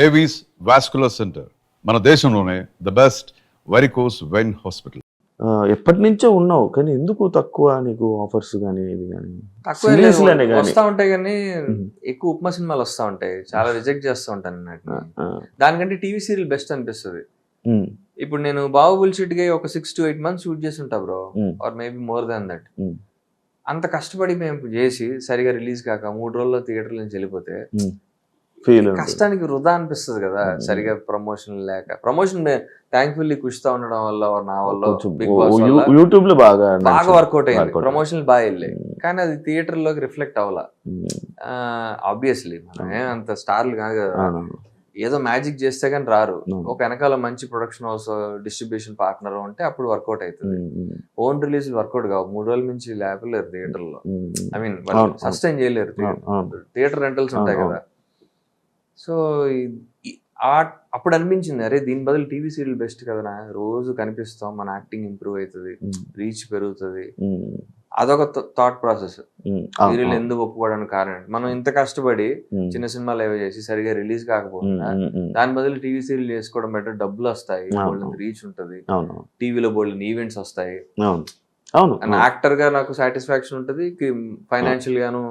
Avis vascular centre మన దేశంలోనే the best varicose vein hospital. ఎప్పటి నుంచో ఉన్నావు కానీ ఎందుకు తక్కువ నీకు ఆఫర్స్ కానీ ఇది కానీ వస్తా ఉంటాయి కానీ ఎక్కువ ఉప్మా సినిమాలు వస్తా ఉంటాయి, చాలా రిజెక్ట్ చేస్తూ ఉంటాను అన్నట్టు. దానికంటే టీవీ సీరియల్ బెస్ట్ అనిపిస్తుంది. ఇప్పుడు నేను బాహుబలి షూట్ గా ఒక 6 to 8 months షూట్ చేసి ఉంటా bro, or maybe more than that. అంత కష్టపడి మేము చేసి సరిగా రిలీజ్ కాక 3 రోజుల్లో థియేటర్ నుంచి వెళ్ళిపోతే కష్టానికి వృధా అనిపిస్తుంది కదా. సరిగా ప్రమోషన్ లేక, ప్రమోషన్ థ్యాంక్ఫుల్లీ కుషితా ఉండడం వల్ల నా వల్ల బిగ్ బాస్ యూట్యూబ్ లో బాగా వర్కౌట్ అయింది, ప్రమోషన్ బాగా వెళ్ళాయి. కానీ అది థియేటర్ లోకి రిఫ్లెక్ట్ అవ్వాల. ఆబ్వియస్లీ మనం అంత స్టార్లు కాదు కదా, ఏదో మ్యాజిక్ చేస్తే కానీ రారు. ఒక వెనకాల మంచి ప్రొడక్షన్ హౌస్, డిస్ట్రిబ్యూషన్ పార్ట్నర్ ఉంటే అప్పుడు వర్కౌట్ అవుతుంది. ఓన్ రిలీజ్ వర్కౌట్ కావు, 3 రోజుల నుంచి లేపలేరు థియేటర్ లో. ఐ మీన్ సస్టైన్ చేయలేరు, థియేటర్ రెంటల్స్ ఉంటాయి కదా. సో అప్పుడు అనిపించింది, అరే దీని బదులు టీవీ సీరియల్ బెస్ట్ కదా, రోజు కనిపిస్తాం, మన యాక్టింగ్ ఇంప్రూవ్ అవుతుంది, రీచ్ పెరుగుతుంది. అదొక థాట్ ప్రాసెస్. సీరియల్ ఎందుకు ఒప్పుకోవడానికి కారణం, మనం ఇంత కష్టపడి చిన్న సినిమాలు ఏవో చేసి సరిగా రిలీజ్ కాకపోయినా దాని బదులు టీవీ సీరియల్ చేసుకోవడం బెటర్. డబ్బులు వస్తాయి, రీచ్ ఉంటది, టీవీలో బోల్డ్ ఈవెంట్స్ వస్తాయి, యాక్టర్ గా నాకు సాటిస్ఫాక్షన్ ఉంటది, ఫైనాన్షియల్ గాను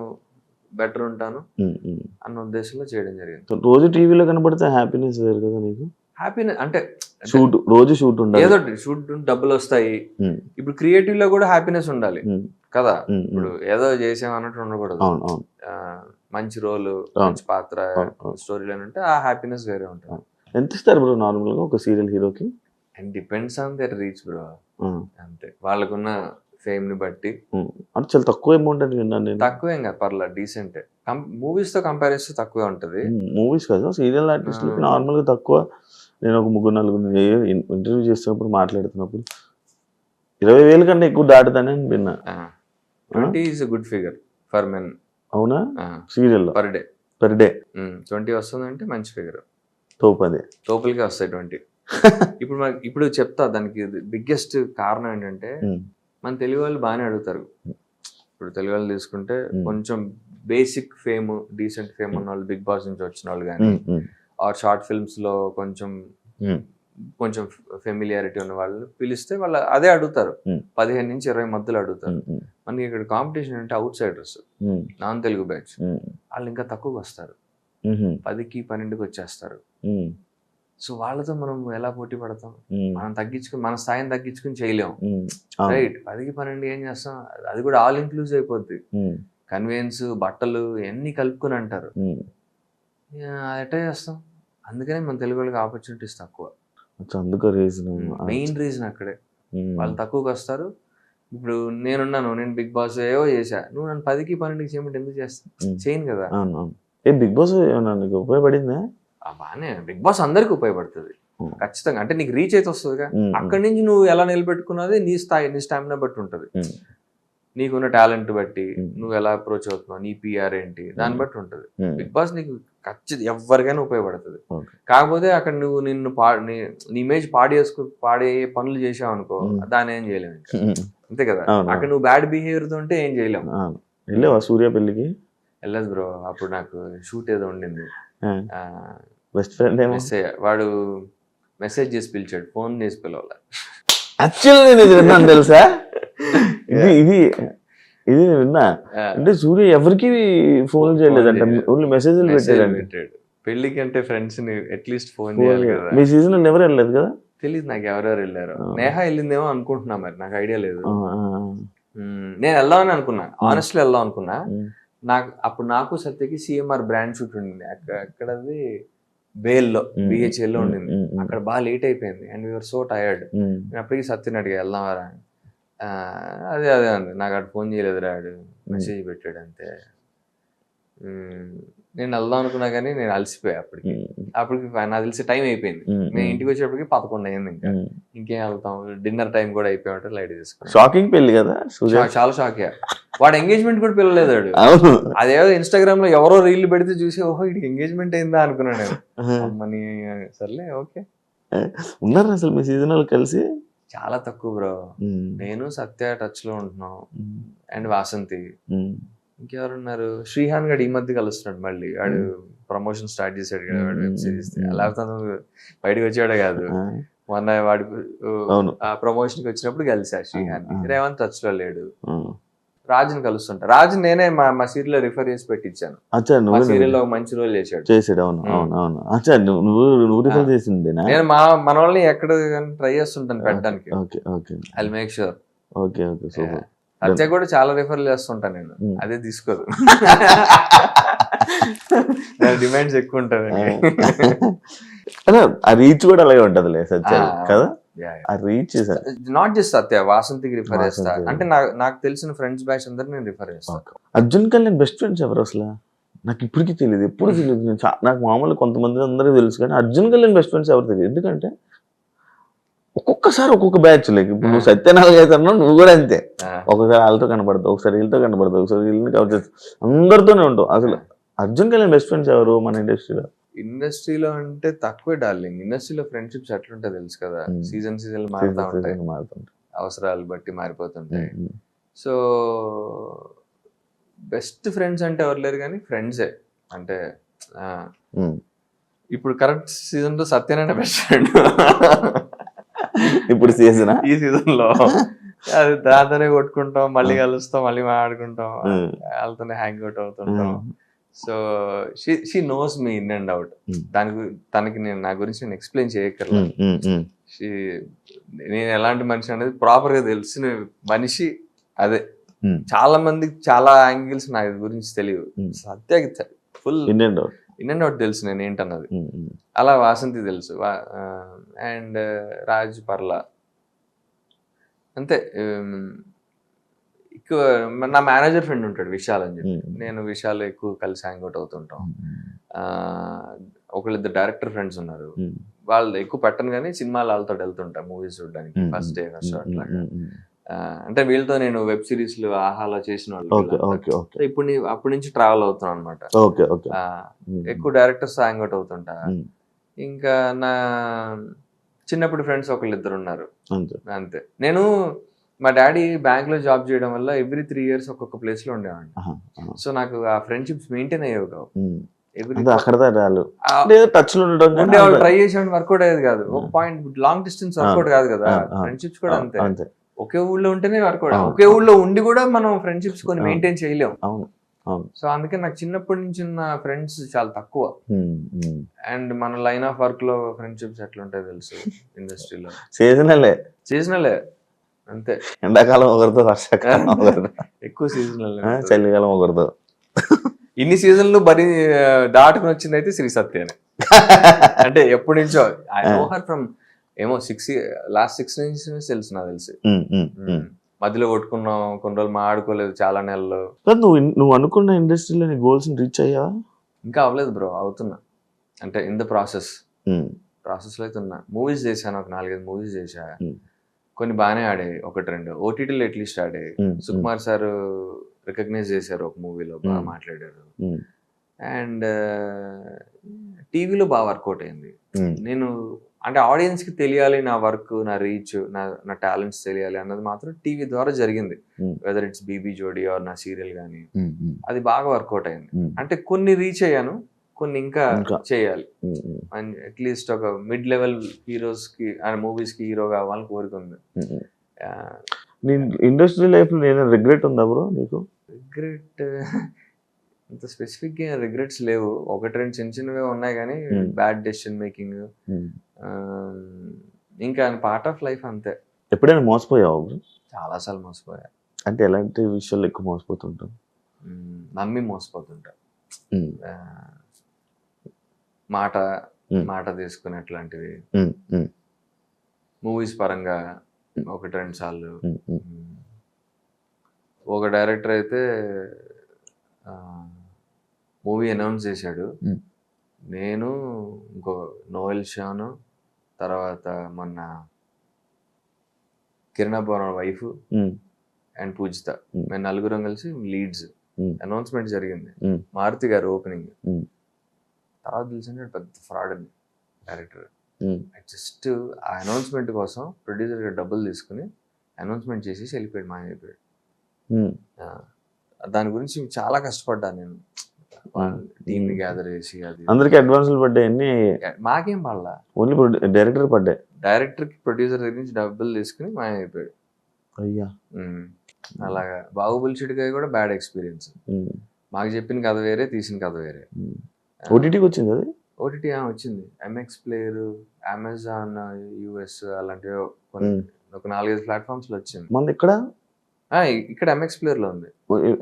బెటర్ ఉంటాను అన్న ఉద్దేశంలో చేయడం జరిగింది. రోజు టీవీలో కనబడితే హ్యాపీనెస్ వేరు కదా నీకు. హ్యాపీనెస్ అంటే షూట్, రోజు షూట్ ఉండాలి, ఏదో షూట్ డబ్బులు వస్తాయి. ఇప్పుడు క్రియేటివ్ లో కూడా హ్యాపీనెస్ ఉండాలి కదా. ఇప్పుడు ఏదో చేసాం అన్నట్టు ఉండకూడదు. మంచి రోల్, మంచి పాత్ర, స్టోరీ లైన్ ఉంటే ఆ హ్యాపీనెస్ వేరే ఉంటుంది. ఎంత ఇస్తారు బ్రో నార్మల్ గా ఒక సీరియల్ హీరోకి? And depends on their reach bro, అంతే వాళ్ళకున్న ఫేమ్ ని బట్టి. అంటే చాలా తక్కువ అమౌంట్ అని విన్నాను నేను. తక్కువేం కాదు, పర్లేదు, డీసెంట్. మూవీస్ తో కంపేర్ చేస్తే తక్కువే ఉంటది. మూవీస్ కదా, సీరియల్ ఆర్టిస్టులకి నార్మల్ గా తక్కువ. నేను ఒక 3-4 ఇంటర్వ్యూ చేస్తున్నప్పుడు మాట్లాడుతున్నప్పుడు 20,000 కంటే ఎక్కువ దాటుతానే అని విన్నా. 20 is a good figure for men. అవునా? సీరియల్ పర్ డే 20 వస్తుందంటే మంచి ఫిగర్. తోపులకే వస్తాయి 20. ఇప్పుడు చెప్తా దానికి బిగ్గెస్ట్ కారణం ఏంటంటే, మన తెలుగు వాళ్ళు బాగానే అడుగుతారు. ఇప్పుడు తెలుగు వాళ్ళు తీసుకుంటే కొంచెం బేసిక్ ఫేమ్, డీసెంట్ ఫేమ్ ఉన్న వాళ్ళు, బిగ్ బాస్ నుంచి వచ్చిన వాళ్ళు కానీ, ఆర్ షార్ట్ ఫిల్మ్స్ లో కొంచెం ఫెమిలియారిటీ ఉన్న వాళ్ళు పిలిస్తే వాళ్ళు అదే అడుగుతారు. 15 నుంచి 20 మధ్యలో అడుగుతారు. మనకి ఇక్కడ కాంపిటీషన్ అంటే out Zydus, non Telugu batch, వాళ్ళు ఇంకా తక్కువగా వస్తారు, 10కి 12కి వచ్చేస్తారు. సో వాళ్ళతో మనం ఎలా పోటీ పడతాం? మనం తగ్గించుకుని, మన స్థాయిని తగ్గించుకుని చేయలేం, రైట్? 10కి 12 ఏం చేస్తాం? అది కూడా ఆల్ ఇంక్లూజివ్ అయిపోద్ది. కన్వీనియన్స్, బట్టలు ఇవన్నీ కలుపుకొని అంటారు, ఎట్లా చేస్తాం? అందుకనే మన తెలుగు వాళ్ళకి ఆపర్చునిటీస్ తక్కువ. మెయిన్ రీజన్ అక్కడే, వాళ్ళు తక్కువకి వస్తారు. ఇప్పుడు నేను బిగ్ బాస్ ఏవో చేశా, నువ్వు నన్ను 10కి 12కి చేయమంటే ఎందుకు చేస్తా? చేయను కదా. బిగ్ బాస్ ఉపయోగపడిందా? బానే, బిగ్ బాస్ అందరికి ఉపయోగపడుతుంది ఖచ్చితంగా. అంటే నీకు రీచ్ అయితే వస్తుందిగా, అక్కడి నుంచి నువ్వు ఎలా నిలబెట్టుకున్నది నీ స్థాయి, నీ స్టామినా బట్టి ఉంటుంది, నీకున్న టాలెంట్ బట్టి నువ్వు ఎలా అప్రోచ్ అవుతున్నావు, నీ పిఆర్ ఏంటి, దాన్ని బట్టి ఉంటుంది. బిగ్ బాస్ నీకు ఖచ్చితంగా ఎవరికైనా ఉపయోగపడుతుంది. కాకపోతే అక్కడ నువ్వు నీ ఇమేజ్ పాడే పనులు చేసావు అనుకో, దాన్ని ఏం చేయలేము ఇంకా, అంతే కదా. అక్కడ నువ్వు బ్యాడ్ బిహేవియర్ తో ఉంటే ఏం చేయలేము. సూర్య పెళ్లికి వెళ్ళదు బ్రో, అప్పుడు నాకు షూట్ ఏదో ఉండింది. బెస్ట్ ఫ్రెండ్ వాడు మెసేజ్ చేసి పిలిచాడు, ఫోన్ చేసి పిలవాలి. యాక్చువల్లీ నేను విన్నాను తెలుసా, ఇది విన్నా. అంటే సూర్య ఎవరికి ఫోన్ చేయలేదంట, ఓన్లీ మెసేజ్లు పెట్టాడు. పెళ్లికి అంటే ఫ్రెండ్స్ ని అట్లీస్ట్ ఫోన్ చేయాలి కదా. మీ సీజన్ ఎవరు వెళ్ళలేదు కదా? తెలియదు నాకు ఎవరెవరు వెళ్ళారు. నేహ వెళ్ళిందేమో అనుకుంటున్నా, మరి నాకు ఐడియా లేదు. నేను వెళ్దామని అనుకున్నా, ఆనెస్ట్లీ వెళ్దాం అనుకున్నా. నాకు సత్యకి సిఎంఆర్ బ్రాండ్ షూట్ ఉండింది, అక్కడది బేల్లో, BHL లో ఉండింది. అక్కడ బాగా లేట్ అయిపోయింది అండ్ వీఆర్ సో టైర్డ్. నేను అప్పటికి సత్యని అడిగా వెళ్దామరా, అదే అండి, నాకు అటు ఫోన్ చేయలేదు రాడు, మెసేజ్ పెట్టాడు అంతే. నేను వెళ్దాం అనుకున్నా కానీ నేను అలసిపోయా అప్పటికి నాకు తెలిసి టైం అయిపోయింది. నేను ఇంటికి వచ్చేప్పటికి 11 అయింది. ఇంకేం వెళ్తాం, డిన్నర్ టైం కూడా అయిపోయి లైట్ తీసుకున్నాను. షాకింగ్ పెళ్లి కదా, చాలా షాక్ అయ్యా. వాడు ఎంగేజ్మెంట్ కూడా పిలవలేదు వాడు. అదేదో ఇన్స్టాగ్రామ్ లో ఎవరో రీల్ పెడితే చూసి, ఓహో ఇది ఎంగేజ్మెంట్ అయిందా అనుకున్నాను నేను. అమ్మని సర్లే ఓకే. ఉన్నారు అసలు మీ సీజన్ కలిసి? చాలా తక్కువ బ్రో. నేను సత్య టచ్ లో ఉంటున్నాం అండ్ వాసంతి. ఇంకెవరున్నారు? శ్రీహాన్ గడు ఈ మధ్య కలుస్తున్నాడు మళ్ళీ. వాడు ప్రమోషన్ స్టార్ట్ చేశాడు కదా వెబ్ సిరీస్, లేకపోతే అతను బయటకు వచ్చాడే కాదు. మొన్న వాడి అవును. ఆ ప్రమోషన్ కి వచ్చినప్పుడు కలిసా శ్రీహాన్ని. రేవంత్ టచ్ లో లేడు. రాజుని కలుస్తుంటా. రాజు నేనే మా సీరియల్ లో రిఫర్ చేసి పెట్టించాను. అచ్చా మా నువ్వు సీరియల్ లో ఒక మంచి రోల్ చేశాడు. చేసాడు. అవును అవును అవును. అచ్చా నువ్వు రిఫర్ చేసిందేనా? నేను మన వాళ్ళని ఎక్కడ ట్రై చేస్తుంటాను పెట్టడానికి. Okay okay I make sure. Okay okay super. Satya కూడా చాలా రిఫర్ చేస్తుంటాను నేను. అదే తీసుకోదు. డిమాండ్స్ ఎక్కువ ఉంటాయి. అలా ఆ రీచ్ కూడా అలాగే ఉంటదిలే సత్య కదా. ఆ రీచ్ నాట్ జస్ట్ సత్య, వాసంతికి రిఫర్ చేస్తా. అంటే నాకు తెలిసిన ఫ్రెండ్స్ బ్యాచ్ అందరు నేను రిఫర్ చేస్తాను. అర్జున్ కళ్యాణ్ బెస్ట్ ఫ్రెండ్స్ ఎవరు అసలు? నాకు ఇప్పటికీ తెలియదు, ఎప్పుడు తెలియదు. నాకు మామూలు కొంతమంది అందరికీ తెలుసు కానీ అర్జున్ కళ్యాణ్ బెస్ట్ ఫ్రెండ్స్ ఎవరు తెలియదు. ఎందుకంటే ఒక్కొక్కసారి ఒక్కొక్క బ్యాచ్. లైక్ ఇప్పుడు నువ్వు సత్యనారాయణ అవుతున్నావు, నువ్వు కూడా అంతే. ఒకసారి వాళ్ళతో కనపడతావు, ఒకసారి వీళ్ళతో కనపడతావు, ఒకసారి వీళ్ళని కవర్ చేస్తావు, అందరితోనే ఉంటావు. అసలు అర్జున్ కళ్యాణ్ బెస్ట్ ఫ్రెండ్స్ ఎవరు మన ఇండస్ట్రీలో? ఇండస్ట్రీలో అంటే తక్కువే డార్లింగ్. ఇండస్ట్రీలో ఫ్రెండ్షిప్స్ ఎట్లుంటాయి తెలుసు కదా. సీజన్ మారుతా ఉంటాయి, అవసరాలు బట్టి మారిపోతుంటాయి. సో బెస్ట్ ఫ్రెండ్స్ అంటే ఎవరు లేరు కానీ ఫ్రెండ్సే. అంటే ఇప్పుడు కరెక్ట్ సీజన్ లో సత్యనైనా బెస్ట్ ఫ్రెండ్. ఇప్పుడు సీజన్ ఈ సీజన్ లో అది దాంతోనే కొట్టుకుంటాం, మళ్ళీ కలుస్తాం, మళ్ళీ మాట్లాడుకుంటాం, వాళ్ళతోనే హ్యాంగ్ అవుట్ అవుతుంటాం. So she knows me in and out. తనకి నా గురించి నేను ఎక్స్ప్లెయిన్ చేయక్కర్లేదు. నేను ఎలాంటి మనిషి అనేది ప్రాపర్ గా తెలిసిన మనిషి అదే. చాలా మందికి చాలా యాంగిల్స్ నా గురించి తెలియదు. సత్యకి ఫుల్ ఇన్ అండ్ అవుట్ తెలుసు నేను ఏంటన్నది. అలా వాసంతి తెలుసు. అండ్ రాజ్ పర్ల అంతే. ఎక్కువ నా మేనేజర్ ఫ్రెండ్ ఉంటాడు విశాల్ అని చెప్పి. నేను విశాల్ ఎక్కువ కలిసి హ్యాంగ్ అవుట్ అవుతుంటాం. ఒకళ్ళిద్దరు డైరెక్టర్ ఫ్రెండ్స్ ఉన్నారు, వాళ్ళు ఎక్కువ పెట్టను కానీ సినిమాలు వాళ్ళతో వెళ్తుంటా మూవీస్ చూడడానికి. ఫస్ట్ డే ఫస్ట్ షో అట్లాగా. అంటే వీళ్ళతో నేను వెబ్ సిరీస్లు ఆహాలో చేసిన వాళ్ళు. ఇప్పుడు అప్పటి నుంచి ట్రావెల్ అవుతున్నాను అనమాట. ఎక్కువ డైరెక్టర్స్ హ్యాంగ్ అవుట్ అవుతుంటా. ఇంకా నా చిన్నప్పుడు ఫ్రెండ్స్ ఒకళ్ళిద్దరు ఉన్నారు అంతే. నేను మా డాడీ బ్యాంక్ లో జాబ్ చేయడం వల్ల ఎవ్రీ 3 years ఒక్కొక్క ప్లేస్ లో ఉండేవాడిని. సో నాకు ఆ ఫ్రెండ్షిప్స్ మెయింటైన్ అయ్యేవి కావు. ట్రై చేసేవాడిని, వర్కౌట్ అయ్యేది కాదు. ఒక పాయింట్ లాంగ్ డిస్టెన్స్ వర్కౌట్ కాదు కదా. ఫ్రెండ్షిప్స్ కూడా అంతే. ఒకే ఊళ్ళో ఉంటేనే వర్కౌట్. ఒకే ఊళ్ళో ఉండి కూడా మనం ఫ్రెండ్షిప్స్ కొన్ని మెయింటైన్ చేయలేము. సో అందుకే నాకు చిన్నప్పటి నుంచి ఉన్న ఫ్రెండ్స్ చాలా తక్కువ. అండ్ మన లైన్ ఆఫ్ వర్క్ లో ఫ్రెండ్షిప్స్ ఎట్లుంటాయి తెలుసు ఇండస్ట్రీలో. సీజనలే అంతే. ఎండాకాలం ఒకరితో, వర్షాకాలం ఒకరితో, ఎక్కువ సీజనల్, చలికాలం ఒకరితో. ఇన్ని సీజన్లు బరి దాటుకుని వచ్చింది అయితే శ్రీ సత్యనే. అంటే ఎప్పటి నుంచో ఐ నో హర్ ఫ్రమ్ ఏమో లాస్ట్ 6 years తెలుసు నాకు తెలిసి. మధ్యలో కొట్టుకున్నాం, కొన్ని రోజులు మాట్లాడుకోలేదు చాలా నెలలు. నువ్వు అనుకున్న ఇండస్ట్రీలో నీ గోల్స్ రీచ్ అయ్యా? ఇంకా అవ్వలేదు బ్రో, అవుతున్నా. అంటే ఇన్ ద ప్రాసెస్ లో అయితే ఉన్నా. మూవీస్ చేశాను, ఒక 4-5 మూవీస్ చేశా. కొన్ని బాగానే ఆడాయి, 1-2 ఓటీటీలో అట్లీస్ట్ ఆడాయి. సుకుమార్ సార్ రికగ్నైజ్ చేశారు ఒక మూవీలో, బాగా మాట్లాడారు. అండ్ టీవీలో బాగా వర్కౌట్ అయింది. నేను అంటే ఆడియన్స్ కి తెలియాలి నా వర్క్, నా రీచ్, నా టాలెంట్స్ తెలియాలి అన్నది మాత్రం టీవీ ద్వారా జరిగింది. వెదర్ ఇట్స్ బీబీ జోడీ ఆర్ నా సీరియల్ కానీ, అది బాగా వర్కౌట్ అయింది. అంటే కొన్ని రీచ్ అయ్యాను, కొన్ని ఇంకా చేయాలి. అట్లీస్ట్ ఒక మిడ్ లెవెల్ హీరోస్ కి మూవీస్ కి హీరో కావాలని కోరిక ఉంది. ఇండస్ట్రీ లైఫ్ లో ఏదైనా రిగ్రెట్ ఉందా బ్రో నీకు? రిగ్రెట్ అంత స్పెసిఫిక్ గా రిగ్రెట్స్ లేవు. 1-2 చిన్నవే ఉన్నాయి కానీ బ్యాడ్ డెసిషన్ మేకింగ్ ఇంకా పార్ట్ ఆఫ్ లైఫ్ అంతే. ఎప్పుడైనా మోసపోయావు? చాలా సార్లు మోసపోయా. అంటే ఎలాంటి విషయాలు ఎక్కువ మోసపోతుంటాం? నమ్మి మోసపోతుంటా. మాట తీసుకునేట్లాంటివి. మూవీస్ పరంగా 1-2 సార్లు. ఒక డైరెక్టర్ అయితే మూవీ అనౌన్స్ చేశాడు. నేను ఇంకో నోయల్ షాను, తర్వాత మొన్న కిరణ్ అబ్బవరం వైఫ్ అండ్ పూజిత, మేము 4 కలిసి లీడ్స్. అనౌన్స్మెంట్ జరిగింది, మారుతి గారు ఓపెనింగ్. తర్వాత తెలిసింది పెద్ద ఫ్రాడ్ అని డైరెక్టర్. జస్ట్ ఆ అనౌన్స్మెంట్ కోసం ప్రొడ్యూసర్ గారు డబ్బులు తీసుకుని అనౌన్స్మెంట్ చేసేసి వెళ్ళిపోయాడు, మాయమైపోయాడు. దాని గురించి చాలా కష్టపడ్డాను నేను. టీమ్ ని గ్యాదర్ చేసి అది అందరికి అడ్వాన్సులు పడ్డాయి అన్ని, మాకేం పడలా. ఓన్లీ డైరెక్టర్ పడ్డాయి. డైరెక్టర్ కి ప్రొడ్యూసర్ దగ్గర నుంచి డబ్బులు తీసుకుని మాయమైపోయాడు. అయ్యా అలాగా బాహుబలి చిడికాయ కూడా బ్యాడ్ ఎక్స్పీరియన్స్. మాకు చెప్పిన కథ వేరే, తీసిన కథ వేరే. ఓటీటీకి వచ్చింది అది. ఓటీటీ వచ్చింది, ఎంఎక్స్ ప్లేయర్, అమెజాన్ యూఎస్ అలాంటివి ఒక 4-5 ప్లాట్ఫామ్స్ లో వచ్చింది. మన ఇక్కడ ఇక్కడ ఎంఎక్స్ ప్లేయర్ లో ఉంది.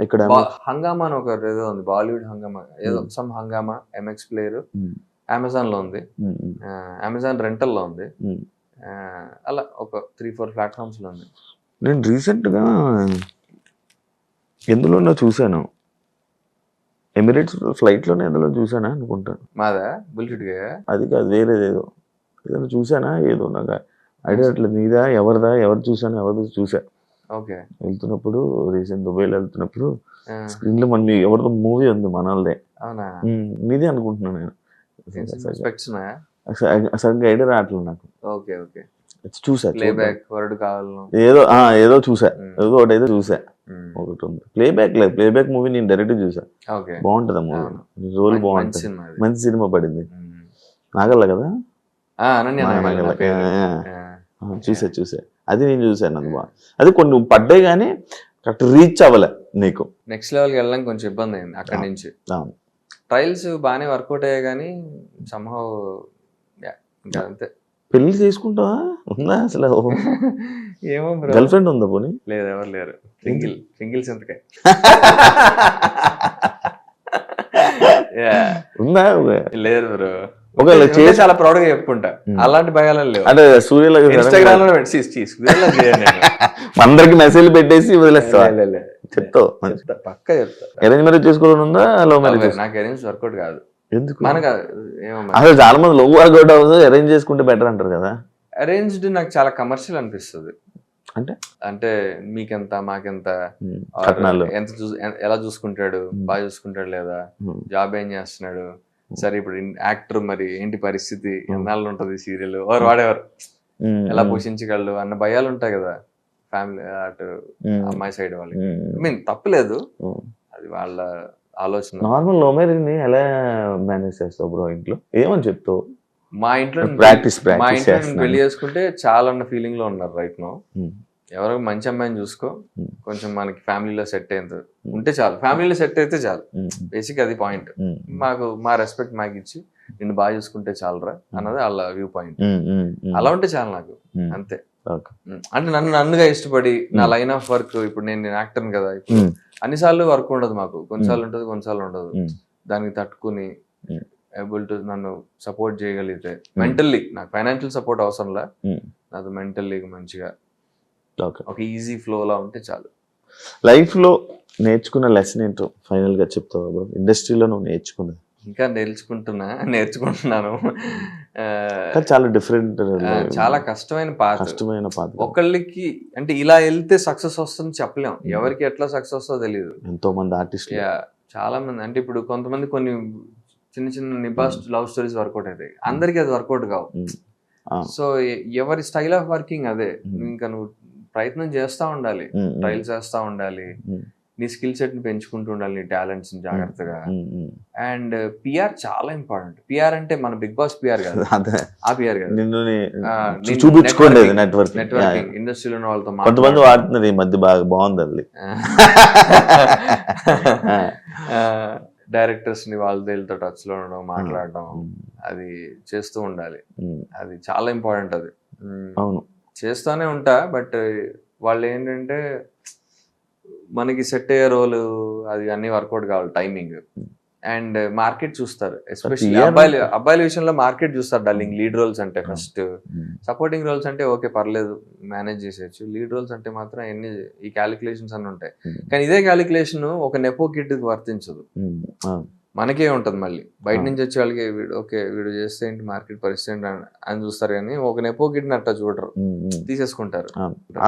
ఇక్కడ హంగామా అని ఒక ఏదో ఉంది, బాలీవుడ్ హంగామా ఏదో సమ్ హంగామా, ఎంఎక్స్ ప్లేయర్ అమెజాన్ లో ఉంది, అమెజాన్ రెంటల్ లో ఉంది. అలా ఒక 3-4 ప్లాట్ఫామ్స్ లో ఉంది. నేను రీసెంట్ గా ఎందులో చూసాను, ఎమిరేట్స్ ఫ్లైట్ లోనే ఎందులో చూసానా అనుకుంటాను. మాదా బుల్షిట్గా అది కాదు, వేరేదేదో ఏదైనా చూసానా, ఏదో నాకు ఐడియా అట్లేదు. నీదా ఎవరిదా, ఎవరు చూసాను, ఎవరిదో చూసా. ఓకే, వెళ్తున్నప్పుడు రీసెంట్ దుబాయ్లో వెళ్తున్నప్పుడు స్క్రీన్ లో మన ఎవరిదో మూవీ ఉంది మనల్దే. అవునా, నీదే అనుకుంటున్నాను నేను. స్పెక్ట్స్ సరిగ్గా ఐడియా రావట్లేదు నాకు. ఓకే ఓకే, చూసా, ప్లేబ్యాక్ వర్డ్ కావాలను ఏదో చూసా, ఏదో ఒకటి అయితే చూసా. ఒకటి ఉంది ప్లేబ్యాక్, లేదు ప్లేబ్యాక్ మూవీ నేను డైరెక్ట్ చూసా. బాగుంటది ఆ మూవీ, రోల్ బాగుంటది, మంచి సినిమా పడింది. నాగల్ల కదా, చూసా అది నేను చూసాను. అది బాగా, అది కొన్ని పడ్డాయి కానీ కరెక్ట్ రీచ్ అవ్వలే. నీకు నెక్స్ట్ లెవెల్కి వెళ్ళడం కొంచెం ఇబ్బంది అయింది అక్కడి నుంచి. ట్రయల్స్ బాగానే వర్కౌట్ అయ్యాయి కానీ సంహౌ ఇంకా అంతే. పెళ్లి చేసుకుంటావా, ఉందా అసలు? ఏమో గర్ల్ ఫ్రెండ్ ఉందా పోనీ? లేదు, ఎవరు లేరు. సింగిల్స్ ఎంతకాయ ఉందా? లేరు బ్రో. ఒకవేళ చాలా ప్రౌడ్ గా చెప్పుకుంటా, అలాంటి భయాలు లేవు. అంటే సూర్యలో ఇన్స్టాగ్రామ్ లో అందరికి మెసేజ్ పెట్టేసి వదిలేస్తావా? చెప్తావు పక్క చెప్తా. అరేంజ్ మ్యారేజ్ చేసుకోవాలని ఉందా, లవ్ మ్యారేజ్? నాకు అరేంజ్ వర్కౌట్ కాదు. ఎందుకు? మనకు అసలు చాలా మంది లవ్ వర్కౌట్ అవ్వదు, అరేంజ్ చేసుకుంటే బెటర్ అంటారు కదా. అరేంజ్డ్ నాకు చాలా కమర్షియల్ అనిపిస్తుంది. అంటే మీకెంత మాకెంత, ఎంత ఎలా చూసుకుంటాడు, బాగా చూసుకుంటాడు లేదా, జాబ్ ఏం చేస్తున్నాడు, సరే ఇప్పుడు యాక్టర్ మరి ఏంటి పరిస్థితి, ఎన్నాళ్ళు ఉంటది సీరియల్, వాడెవరు ఎలా పోషించగలడు అన్న భయాలు ఉంటాయి కదా ఫ్యామిలీ, అటు అమ్మాయి సైడ్ వాళ్ళకి. ఐ మీన్ తప్పులేదు, అది వాళ్ళ ఆలోచన. నార్మల్ లవ్ మ్యారేజ్ ని ఎలా మేనేజ్ చేస్తావు బ్రో ఇంట్లో? ఏమని చెప్తావు? మా ఇంట్లో పెళ్లి చేసుకుంటే చాలా అన్న ఫీలింగ్ లో ఉన్నారు రైట్ నో. ఎవరో మంచి అమ్మాయిని చూసుకో, కొంచెం మనకి ఫ్యామిలీలో సెట్ అయ్యేంత ఉంటే చాలు, ఫ్యామిలీలో సెట్ అయితే చాలు. బేసిక్ అది పాయింట్. మాకు మా రెస్పెక్ట్ మాకు ఇచ్చి నిన్ను బాగా చూసుకుంటే చాలరా అన్నది వాళ్ళ వ్యూ పాయింట్. అలా ఉంటే చాలు నాకు, అంతే. అంటే నన్నుగా ఇష్టపడి నా లైన్ ఆఫ్ వర్క్, ఇప్పుడు నేను యాక్టర్ కదా, ఇప్పుడు అన్నిసార్లు వర్క్ ఉండదు మాకు, కొన్నిసార్లు ఉంటుంది కొన్నిసార్లు ఉండదు. దానికి తట్టుకుని ఏబుల్ టు నన్ను సపోర్ట్ చేయగలిగితే మెంటల్లీ, నాకు ఫైనాన్షియల్ సపోర్ట్ అవసరంలా, నాకు మెంటల్లీ మంచిగా ఒక ఈజీ ఫ్లో లా ఉంటే చాలు. లైఫ్ లో నేర్చుకున్న లెసన్ ఏంటో ఫైనల్ గా చెప్తావా? ఇండస్ట్రీలో నువ్వు నేర్చుకున్నది. ఇంకా నేర్చుకుంటున్నాను. చాలా డిఫరెంట్, చాలా కష్టమైన పాత. ఒకళ్ళకి అంటే ఇలా వెళ్తే సక్సెస్ వస్తుంది చెప్పలేం, ఎవరికి ఎట్లా సక్సెస్ వస్తుందో తెలియదు. ఎంతో మంది ఆర్టిస్ట్, చాలా మంది. అంటే ఇప్పుడు కొంతమంది కొన్ని చిన్న చిన్న నిబాస్ లవ్ స్టోరీస్ వర్కౌట్ అవుతాయి, అందరికి అది వర్కౌట్ కావు. సో ఎవరి స్టైల్ ఆఫ్ వర్కింగ్ అదే. ఇంకా నువ్వు ప్రయత్నం చేస్తా ఉండాలి, ట్రయల్ చేస్తా ఉండాలి, నీ స్కిల్ సెట్ ని పెంచుకుంటూ ఉండాలి, నీ టాలెంట్స్ ని జాగ్రత్తగా. అండ్ పిఆర్ చాలా ఇంపార్టెంట్. పిఆర్ అంటే మన బిగ్ బాస్ పిఆర్ కాదు, ఆ పిఆర్ కాదు, చూపించుకోండి నెట్వర్కింగ్. ఇండస్ట్రీలో ఉన్న వాళ్ళతో కొంతమంది వాడుతున్నారు ఈ మధ్య, బాగా బాగుంది అది. డైరెక్టర్స్ ని వాళ్ళతో టచ్ లో ఉండడం, మాట్లాడడం, అది చేస్తూ ఉండాలి. అది చాలా ఇంపార్టెంట్. అది అవును, చేస్తానే ఉంటా. బట్ వాళ్ళు ఏంటంటే మనకి సెట్ అయ్యే రోలు అది అన్ని వర్కౌట్ కావాలి, టైమింగ్ అండ్ మార్కెట్ చూస్తారు. ఎస్పెషల్లీ అబ్బాయిల విషయంలో మార్కెట్ చూస్తారు డార్లింగ్. లీడ్ రోల్స్ అంటే ఫస్ట్, సపోర్టింగ్ రోల్స్ అంటే ఓకే పర్లేదు మేనేజ్ చేసేయచ్చు. లీడ్ రోల్స్ అంటే మాత్రం ఎన్ని ఈ క్యాలిక్యులేషన్స్ అన్ని ఉంటాయి. కానీ ఇదే క్యాలిక్యులేషన్ ఒక నెపో కిడ్ కి వర్తించదు, మనకే ఉంటది. మళ్ళీ బయట నుంచి వచ్చే వాళ్ళకి వీడు చేస్తే ఏంటి, మార్కెట్ పరిస్థితి ఏంటి అని చూస్తారు. కానీ ఒక నెపో కిడ్ ని అట్లా చూడరు, తీసేసుకుంటారు.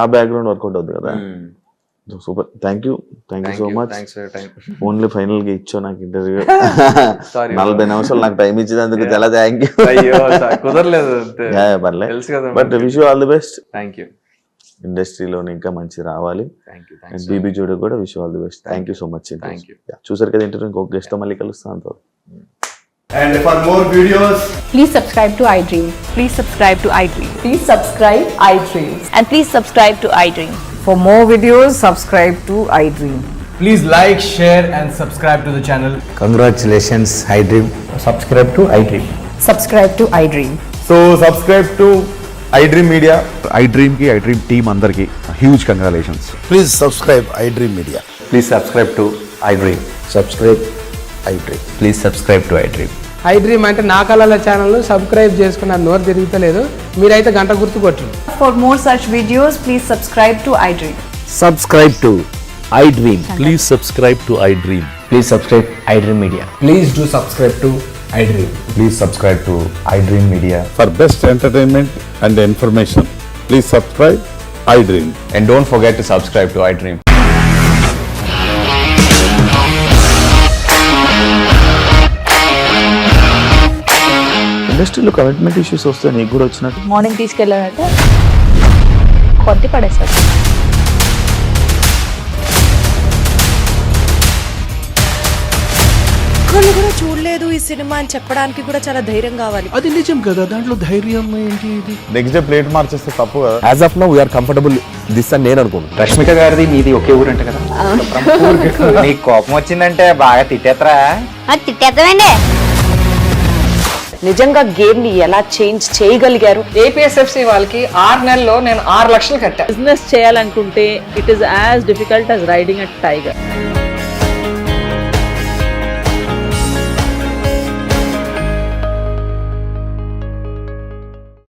ఆ బ్యాక్గ్రౌండ్ వర్కౌట్ అవుతుంది కదా. Super, thank you so much. Only final గా ఇచ్చో నాకు ఇంటర్వ్యూ 40 నిమిషాలు నాకు టైం ఇచ్చినందుకు చాలా థ్యాంక్ యూ. కుదరలేదు, పర్లేదు, but wish you all the best. Thank you. ఇండస్ట్రీలోనే ఇంకా మంచి రావాలి. థ్యాంక్ యూ అండ్ బీబీ జోడీ కూడా wish all the best. Thank you so much. Thank you. చూసారు కదా ఇంటర్వ్యూ, ఇంకొక గెస్ట్ తో మళ్ళీ కలుస్తాను. And for more videos, Please subscribe to iDream. Please subscribe to iDream. Please subscribe iDream. And please subscribe to iDream. For more videos, subscribe to iDream. please like, share and subscribe to the channel. Congratulations, iDream. Subscribe to iDream. Subscribe to iDream. So subscribe to iDream Media. iDream కి iDream team అందరికి huge congratulations. Please subscribe iDream Media. Please subscribe to iDream. Subscribe iDream. Please subscribe to iDream. iDream అంటే నా కళల channel subscribe చేసుకున్న నోరు తిరుగుతలేదు, మీరైతే గంట గుర్తు కొట్టండి. For more such videos, please subscribe to iDream. Subscribe to iDream. Please subscribe to iDream. Please subscribe iDream Media. Please do subscribe to iDream. Please subscribe to iDream Media. For best entertainment and information, please subscribe iDream. And don't forget to subscribe to iDream. ఇండస్ట్రీలో commitment issues వస్తే నీకు కూడా వచ్చినట్టు? Morning తీసుకెళ్ళాలంటే కొద్ది పడేస్తారు. ఒక్కళ్ళు కూడా చూడలేదు ఈ సినిమా అని చెప్పడానికి కూడా చాలా ధైర్యం కావాలి. అది నిజం కదా, దాంట్లో ధైర్యం ఏంటి? ఇది నెక్స్ట్ డే ప్లేట్ మార్చేస్తే తప్పు కదా. As of now, we are comfortable this అని నేను అనుకుంటున్నాను. రష్మిక గారిది మీది ఒకే ఊరంట కదా? నీకు కోపం వచ్చిందంటే బాగా తిట్టేత్రా? తిట్టేద్దామండి. నిజంగా గేమ్ ని ఎలా చేంజ్ చేయగలిగారు? ఏపీఎస్ఎఫ్సి వాళ్ళకి 6 నెలల్లో నేను 6 లక్షలు కట్టా. బిజినెస్ చేయాలనుకుంటే it is as difficult as riding a tiger.